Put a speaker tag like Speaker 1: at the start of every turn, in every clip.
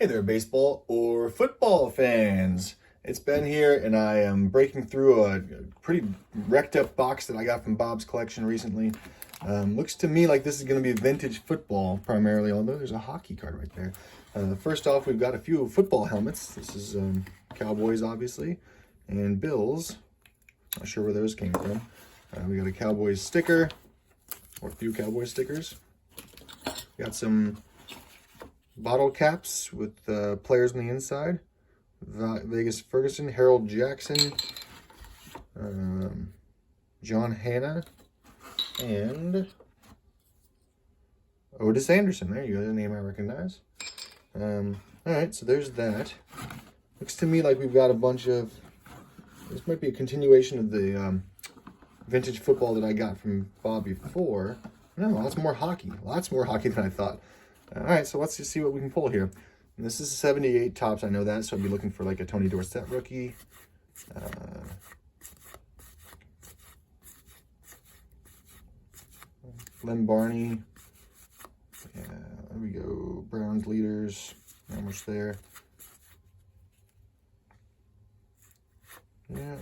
Speaker 1: Hey there, baseball or football fans. It's Ben here, and I am breaking through a pretty wrecked up box that I got from Bob's collection recently. Looks to me like this is going to be vintage football primarily, although there's a hockey card right there. First off, we've got a few football helmets. This is Cowboys, obviously, and Bills. Not sure where those came from. We got a Cowboys sticker, or a few Cowboys stickers. Got some bottle caps with players on the inside. Vegas Ferguson, Harold Jackson, John Hanna, and Otis Anderson. There you go, the name I recognize. All right, so there's that. Looks to me like we've got a bunch of, this might be a continuation of the vintage football that I got from Bob before. No, lots more hockey than I thought. All right, so let's just see what we can pull here. And this is 78 tops, I know that, so I'd be looking for like a Tony Dorsett rookie. Len Barney. Yeah, there we go. Browns leaders. Not much there. Yeah,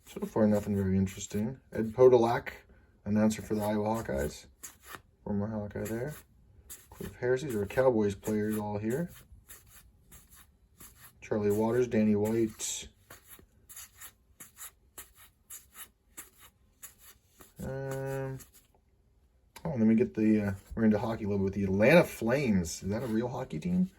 Speaker 1: so far nothing very interesting. Ed Podolak, announcer for the Iowa Hawkeyes. Former Hawkeye there. Cliff Harris, these are Cowboys players all here. Charlie Waters, Danny White. Oh, and then we get the, we're into hockey a little bit with the Atlanta Flames. Is that a real hockey team?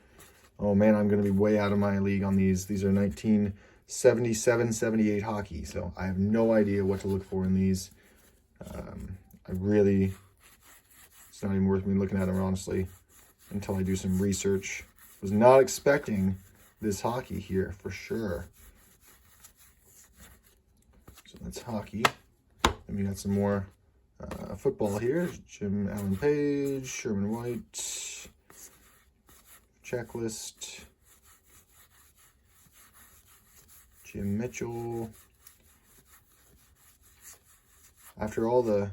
Speaker 1: Oh man, I'm going to be way out of my league on these. These are 1977, 78 hockey, so I have no idea what to look for in these. It's not even worth me looking at them, honestly, until I do some research. Was not expecting this hockey here, for sure. So that's hockey. Then we got some more football here. Jim Allen Page, Sherman White, checklist, Jim Mitchell. After all the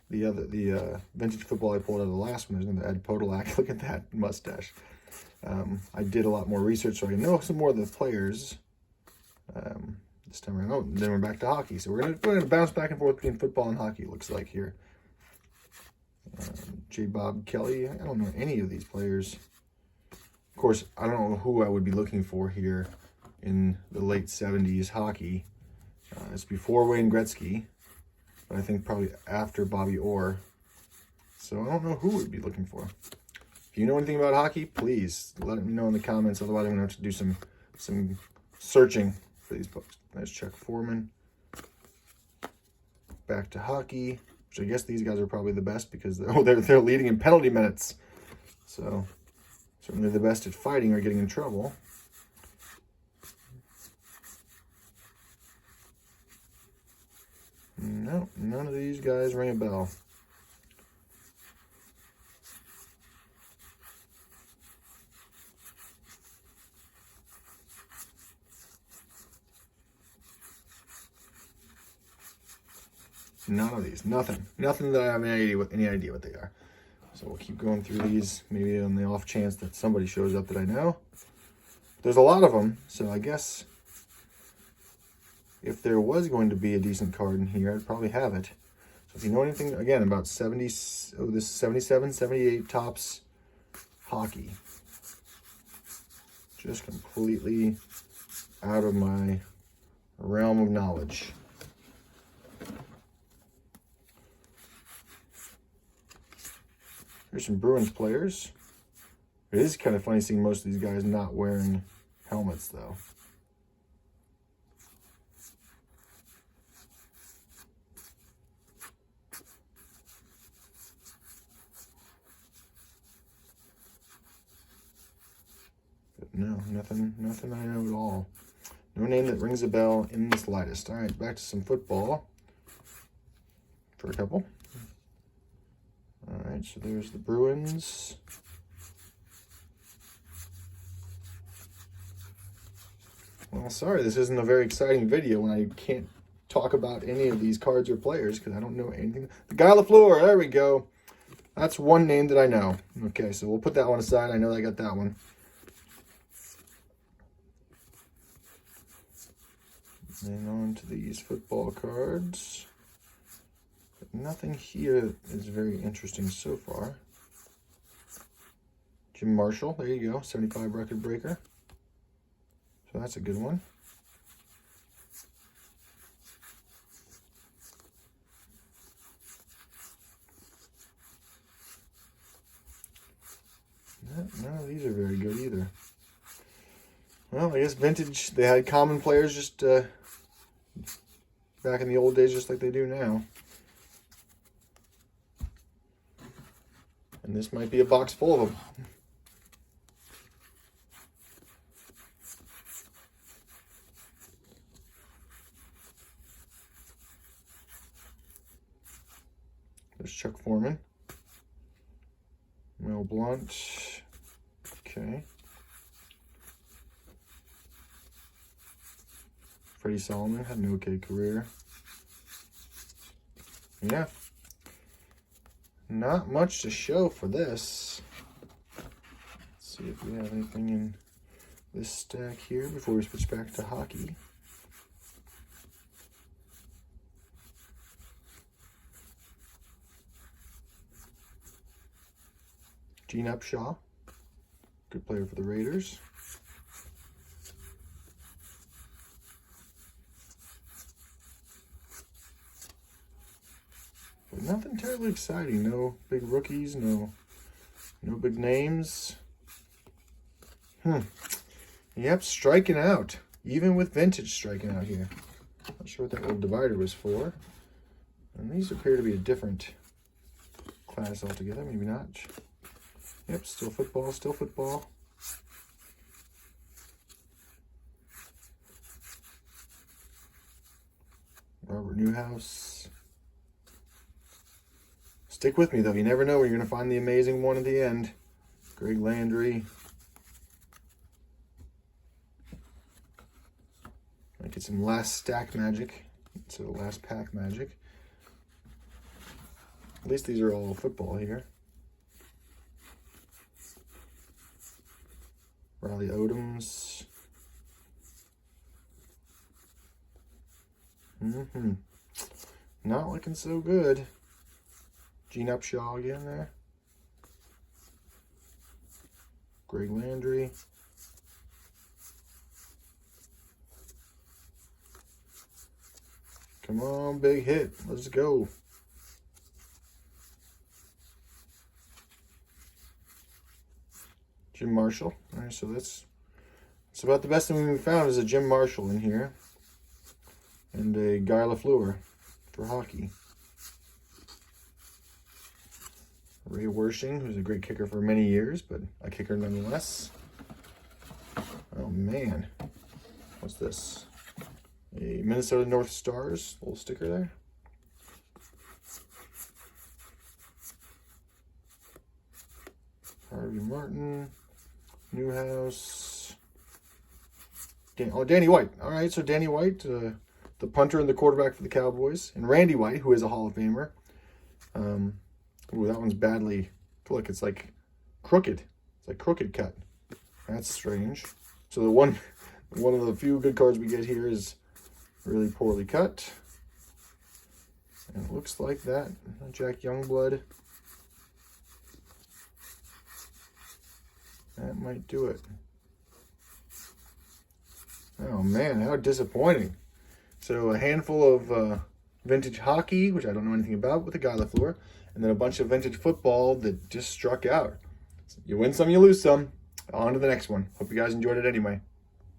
Speaker 1: vintage football I pulled out of the last one, there's another Ed Podolak. Look at that mustache. I did a lot more research so I can know some more of the players this time around. Oh, then we're back to hockey. So we're gonna bounce back and forth between football and hockey, it looks like here. J. Bob Kelly. I don't know any of these players. Of course, I don't know who I would be looking for here in the late 70s hockey. It's before Wayne Gretzky, but I think probably after Bobby Orr. So I don't know who we'd be looking for. If you know anything about hockey, please let me know in the comments. Otherwise, I'm going to have to do some searching for these books. Nice Chuck Foreman. Back to hockey, which I guess these guys are probably the best because they're leading in penalty minutes. So certainly the best at fighting or getting in trouble. No, none of these guys ring a bell. None of these. Nothing that I have any idea what they are. So we'll keep going through these, maybe on the off chance that somebody shows up that I know. There's a lot of them, so I guess if there was going to be a decent card in here, I'd probably have it. So if you know anything, again, about this is 77, 78 tops hockey. Just completely out of my realm of knowledge. Here's some Bruins players. It is kind of funny seeing most of these guys not wearing helmets, though. But no, nothing I know at all. No name that rings a bell in the slightest. All right, back to some football for a couple. All right, so there's the Bruins. Well, sorry, this isn't a very exciting video when I can't talk about any of these cards or players because I don't know anything. The Guy Lafleur, there we go. That's one name that I know. Okay, so we'll put that one aside. I know I got that one. And on to these football cards. But nothing here is very interesting so far. Jim Marshall, there you go, 75 record breaker. So that's a good one. None of these are very good either. Well, I guess vintage, they had common players just back in the old days, just like they do now. And this might be a box full of them. There's Chuck Foreman. Mel Blount. Okay. Freddie Solomon had an okay career. Yeah. Not much to show for this. Let's see if we have anything in this stack here before we switch back to hockey. Gene Upshaw, good player for the Raiders. But nothing terribly exciting. No big rookies, no big names. Yep, striking out. Even with vintage striking out here. Not sure what that little divider was for. And these appear to be a different class altogether. Maybe not. Yep, still football, still football. Robert Newhouse. Stick with me, though. You never know where you're going to find the amazing one at the end. Greg Landry. Might get some last stack magic. So last pack magic. At least these are all football here. Riley Odoms. Not looking so good. Gene Upshaw again there. Greg Landry. Come on, big hit. Let's go. Jim Marshall. All right, so that's about the best thing we found is a Jim Marshall in here. And a Guy Lafleur for hockey. Ray Wersching, who's a great kicker for many years, but a kicker nonetheless. Oh, man. What's this? A Minnesota North Stars, little sticker there. Harvey Martin, Newhouse. Danny White. All right, so Danny White, the punter and the quarterback for the Cowboys. And Randy White, who is a Hall of Famer. Ooh, that one's badly, I feel like it's like crooked. It's like crooked cut. That's strange. So the one of the few good cards we get here is really poorly cut. And it looks like that. Jack Youngblood. That might do it. Oh man, how disappointing. So a handful of vintage hockey, which I don't know anything about, with a Guy Lafleur, and then a bunch of vintage football that just struck out. You win some, you lose some. On to the next one. Hope you guys enjoyed it anyway.